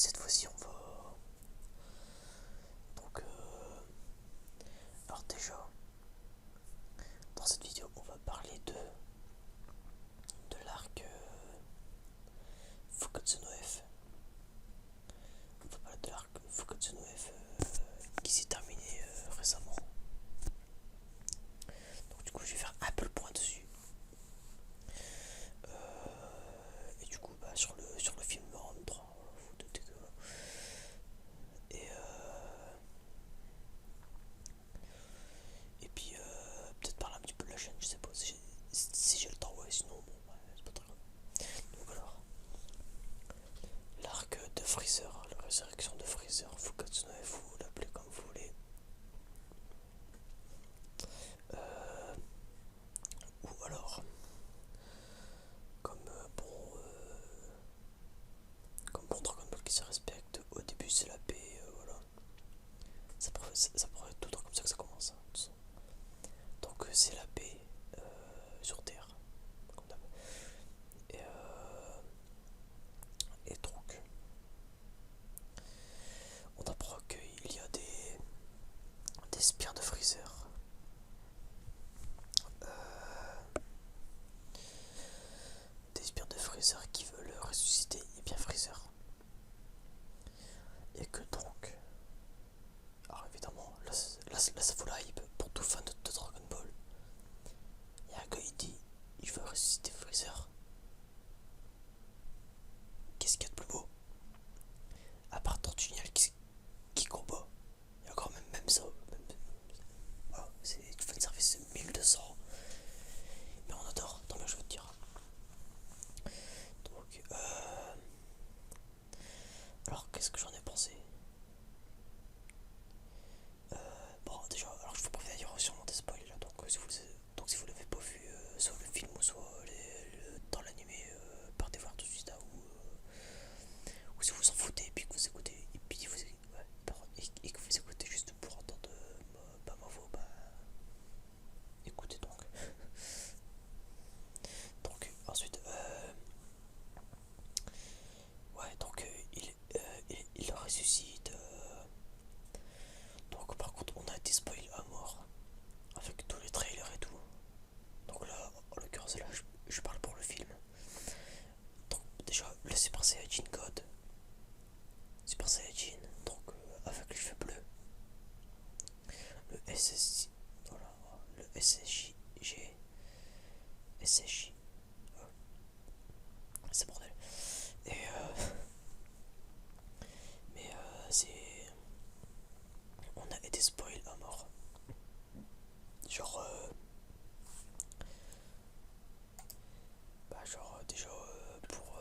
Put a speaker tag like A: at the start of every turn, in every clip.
A: cette fois-ci on va... Donc alors déjà, dans cette vidéo on va parler de l'arc Fukatsu no F. On va parler de l'arc Fukatsu no F qui s'est terminé récemment. Donc du coup je vais faire un peu le point dessus. Et du coup sur le film en 3, vous doutez que... Et puis peut-être parler un petit peu de la chaîne, je sais pas si j'ai le temps, ouais, sinon bon, ouais, c'est pas très grave. Donc alors, l'arc de Freezer, la résurrection de Freezer, Fukatsu no F, vous l'appelez comme vous voulez. Ou alors, comme comme bon Dragon Ball qui se respecte, au début c'est la paix, voilà. Ça pourrait être tout le temps comme ça que ça commence, hein, de toute façon. Donc c'est la paix sur Terre. Comme d'hab. Et, et donc, on apprend qu'il y a des sbires de Freezer. Des sbires de Freezer qui veulent ressusciter et bien Freezer. Et que donc, alors évidemment, là ça fout la hype pour tout fan de Dragon Ball. Il y a un gars qui dit il veut ressusciter Freezer. Qu'est-ce qu'il y a de plus beau? À part Tortugnac qui combat. Il y a quand même ça. Voilà, c'est du fanservice 1200. Mais on adore, tant mieux je veux te dire. Donc, alors qu'est-ce que j'en ai pensé? Bon, déjà, alors je vous préviens, il y aura sûrement des spoils là, donc si vous l'avez pas vu, soit le film ou soit dans l'animé, partez voir tout de suite, hein, ou si vous en foutez et puis que vous écoutez, et puis vous, ouais, et que vous écoutez juste pour entendre ma voix, bah écoutez donc. Donc, ensuite, ouais, donc il ressuscite. Donc, par contre, on a été spoil à mort avec tous les trailers et tout. Donc là, en l'occurrence, là, je parle pour le film. Donc déjà, le Super Saiyajin God, Super Saiyajin, donc avec les cheveux bleus, le SSJ, voilà, le SSJ, SSJ, c'est bordel. Et mais c'est, on a été spoil à mort. Genre, bah genre déjà pour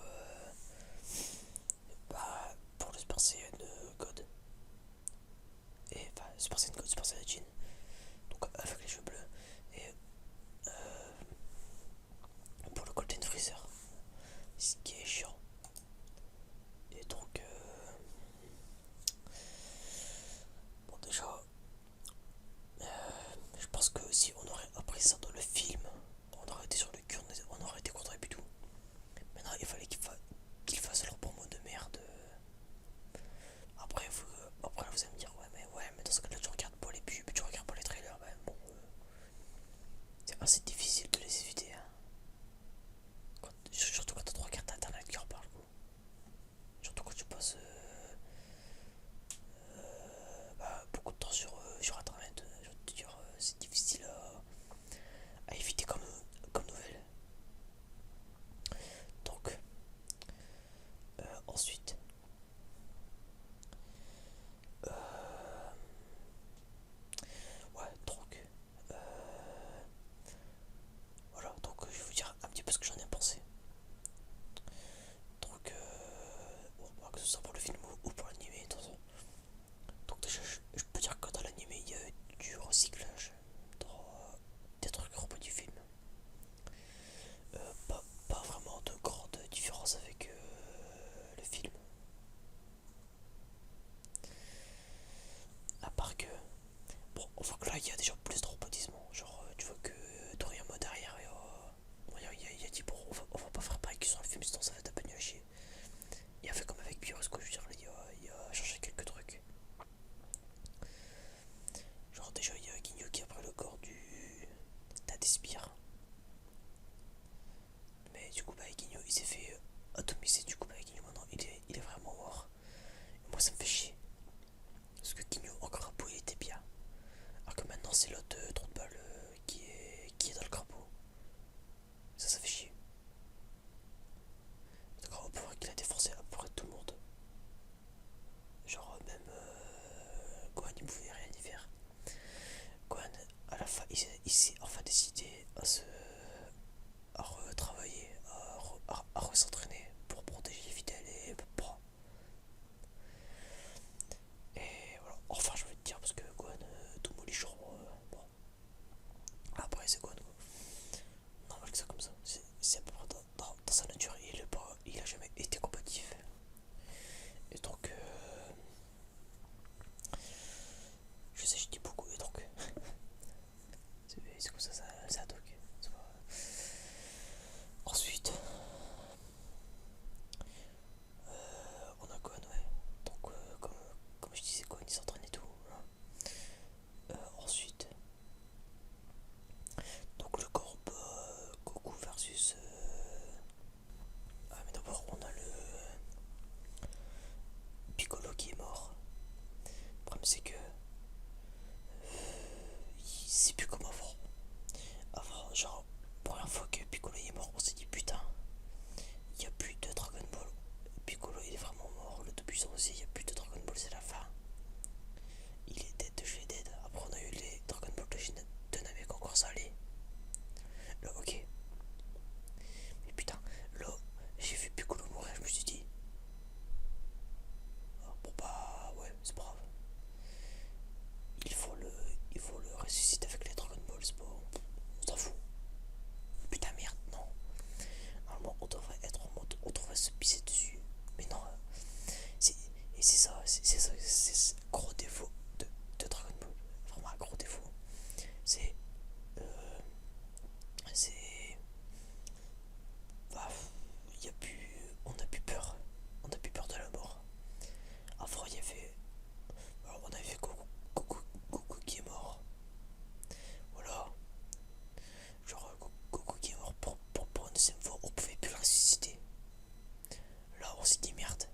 A: on s'est dit merde.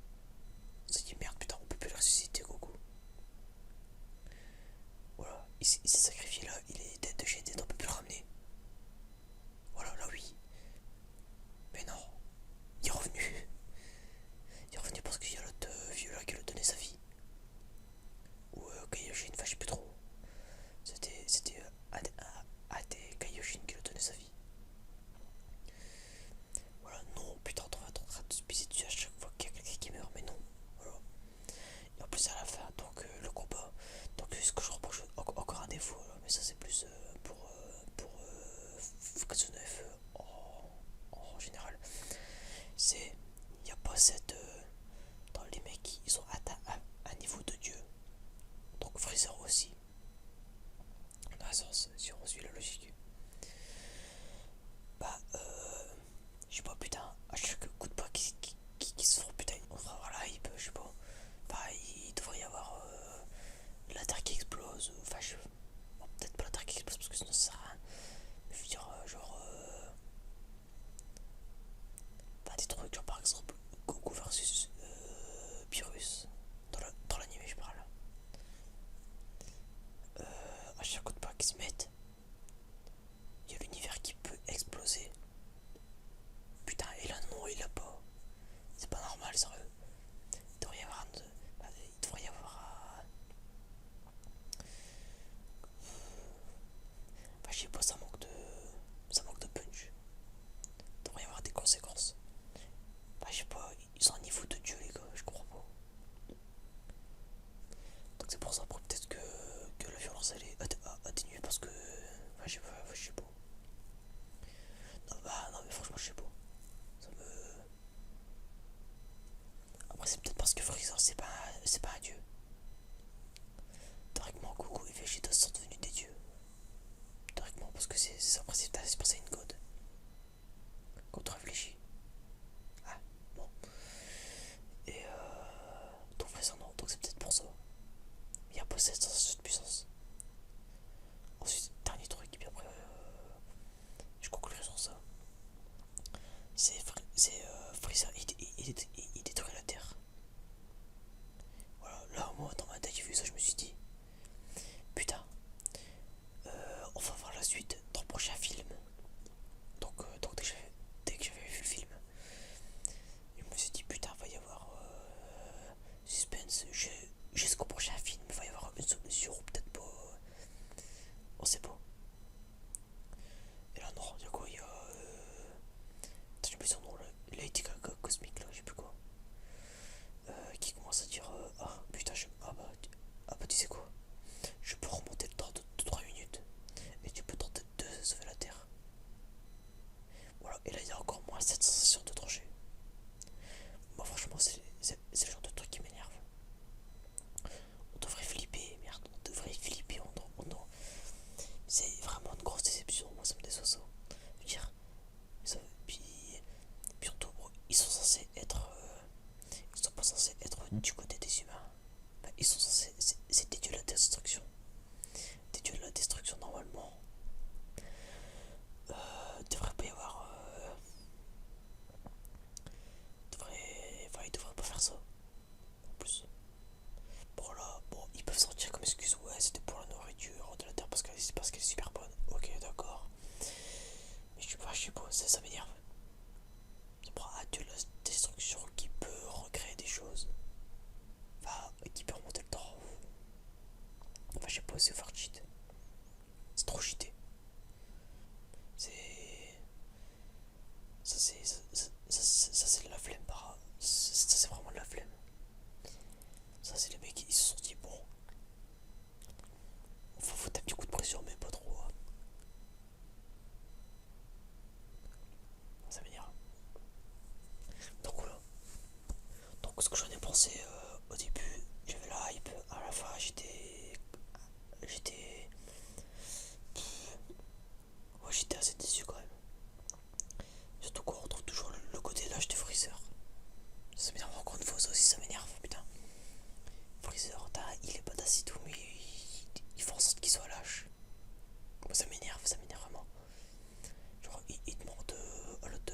A: On s'est dit merde, putain, on peut plus le ressusciter, Goku. Voilà, il s'est sacrifié là, il est dead de chez dead, on peut plus le ramener. Voilà, là oui. Mais non, il est revenu. Il est revenu parce qu'il y a l'autre vieux là qui lui a donné sa vie. Ou Kaioshin, enfin je sais plus trop. C'était Ade Kaioshin qui lui a donné sa vie. Voilà, non, putain, on va être en train de se pisser dessus à chaque fois qu'il y a quelqu'un qui meurt, mais non. Voilà. Et en plus à la fin, donc le combat. Donc ce que je reproche encore un défaut, là, mais ça c'est plus pour Katsuno FE en général. C'est, il n'y a pas cette... dans les mecs, ils ont atteint un niveau de dieu. Donc Freezer aussi. Dans un sens, si on suit la logique. Bah, je sais pas, putain, à chaque coup de poing qui se font, putain, on devrait avoir la hype, je sais pas. Bah, il devrait y avoir la terre qui explose, enfin, bon, peut-être pas la terre qui explose parce que sinon ça sert à rien. Mais je veux dire, genre, bah, des trucs, genre par exemple, Goku versus Pyrrhus, dans l'anime, je parle. À chaque coup de poing qui se mettent, il y a l'univers qui peut exploser. Putain, et là, non, il l'a pas. C'est pas normal, sérieux. Il devrait y avoir il devrait y avoir enfin, je sais pas, ça manque de punch. Il devrait y avoir des conséquences. Enfin, je sais pas, ils sont à un niveau de dieu, les gars, je comprends pas. Donc c'est pour ça, peut-être que la violence elle est atténuée parce que enfin, je sais pas. Non, bah non, mais franchement, je sais pas. Ça me... Après, c'est peut-être parce que Freezer c'est pas un dieu. Théoriquement, Goku et Vegeta sont devenus des dieux. Théoriquement, parce que c'est pour ça une god. Quand tu réfléchis. Ah, bon. Et donc Freezer non, donc c'est peut-être pour ça. Il y a pas cette sensation de puissance. Ensuite, dernier truc, et puis après, je conclurai sur ça. C'est Freezer, il détruit la Terre. Voilà, là, moi, dans ma tête, j'ai vu ça, je me suis dit, putain, on va voir la suite dans le prochain film. Donc dès que j'avais vu le film, je me suis dit, putain, il va y avoir suspense. Jusqu'au prochain film, il va y avoir une solution, ou peut-être pas. On sait pas. Et là, non, il y a quoi? Il y a. J'ai oublié son nom, là. Lady Gaga Cosmique, là, je sais plus quoi. Qui commence à dire ah putain, ah bah, tu sais quoi? Je peux remonter le temps de 3 minutes. Et tu peux tenter de sauver la Terre. Voilà, et là, il y a encore moins cette sensation de danger. Moi, franchement, c'est le genre de truc qui m'énerve. On devrait flipper, merde, on devrait flipper. C'est vraiment une grosse déception, moi, ça me déçoit ça. Je veux dire, puis surtout, ils sont censés être. Ils sont pas censés être du côté des humains. Enfin, ils sont censés. C'est des dieux de la destruction. Des dieux de la destruction, normalement. Devrait pas y avoir. Enfin, ils devraient pas faire ça. En plus. Bon, là, bon, ils peuvent sortir comme excuse. Ouais, c'était pour la nourriture de la terre parce qu'elle est super bonne. Ok, d'accord. Mais je sais pas, ça m'énerve. Ça prend un dieu de la destruction qui peut recréer des choses. Enfin, qui peut remonter le temps. Enfin, je sais pas, c'est faire cheat. C'est trop cheaté. C'est. Ça, c'est de la flemme, ça, c'est vraiment de la flemme. Ça, c'est les mecs qui se sont dit, bon, faut taper un petit coup de pression, mais pas trop. Hein. Ça m'énerve. Donc voilà. Donc ce que j'en ai pensé au début, j'avais la hype. À la fin, ouais, j'étais assez déçu quand même. Surtout qu'on retrouve toujours le côté lâche de Freezer. Ça m'énerve encore une fois, ça aussi ça m'énerve, putain. Freezer, il est badass et tout, mais il fait en sorte qu'il soit lâche. Moi ça m'énerve vraiment. Genre il demande à l'autre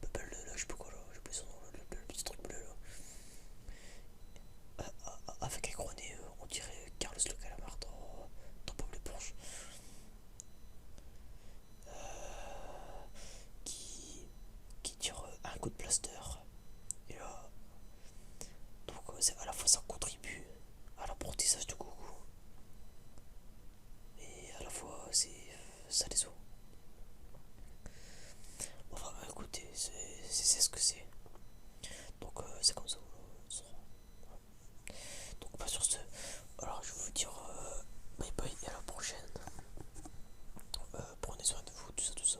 A: Bubble, là, je sais pas quoi là, j'ai oublié son nom, le petit truc bleu là. bye et à la prochaine. Prenez soin de vous, tout ça, tout ça.